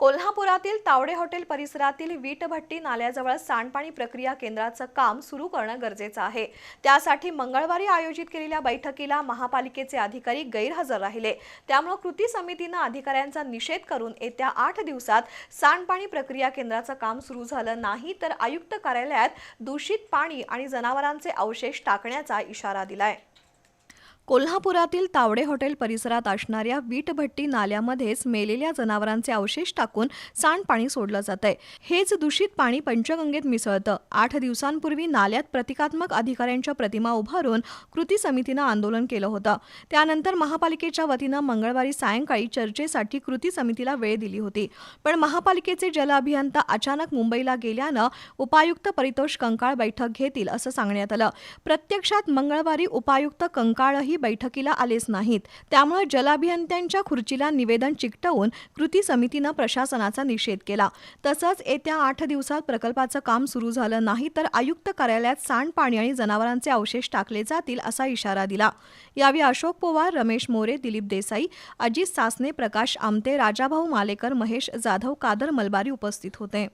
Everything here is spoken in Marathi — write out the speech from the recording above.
कोल्हापुरातील तावडे हॉटेल परिसरातील वीटभट्टी नाल्याजवळ सांडपाणी प्रक्रिया केंद्राचं काम सुरू करणं गरजेचं आहे। त्यासाठी मंगळवारी आयोजित केलेल्या बैठकीला महापालिकेचे अधिकारी गैरहजर राहिले। त्यामुळे कृती समितीने अधिकाऱ्यांचा निषेध करून येत्या 8 दिवसात सांडपाणी प्रक्रिया केंद्राचं काम सुरू झालं नाही तर आयुक्त कार्यालयात दूषित पाणी आणि जनावरांचे अवशेष टाकण्याचा इशारा दिलाय। कोल्हापुरातील तावडे हॉटेल परिसरात असणाऱ्या वीटभट्टी नाल्यामध्येच मेलेल्या जनावरांचे अवशेष टाकून सांडपाणी सोडलं जातंय। हेच दूषित पाणी पंचगंगेत मिसळतं। 8 दिवसांपूर्वी नाल्यात प्रतिकात्मक अधिकाऱ्यांच्या प्रतिमा उभारून कृती समितीनं आंदोलन केलं होतं। त्यानंतर महापालिकेच्या वतीनं मंगळवारी सायंकाळी चर्चेसाठी कृती समितीला वेळ दिली होती, पण महापालिकेचे जल अभियंता अचानक मुंबईला गेल्यानं उपायुक्त परितोष कंकाळ बैठक घेतील असं सांगण्यात आलं। प्रत्यक्षात मंगळवारी उपायुक्त कंकाळही बैठकीला आलेच नाहीत। त्यामुळे जलाभियंत्यांच्या खुर्चीला निवेदन चिकटवून कृती समितीनं प्रशासनाचा निषेध केला। तसंच येत्या 8 दिवसात प्रकल्पाचं काम सुरू झालं नाही तर आयुक्त कार्यालयात सांडपाणी आणि जनावरांचे अवशेष टाकले जातील असा इशारा दिला। यावेळी अशोक पवार, रमेश मोरे, दिलीप देसाई, अजित सासने, प्रकाश आमते, राजाभाऊ मालेकर, महेश जाधव, कादर मलबारी उपस्थित होते।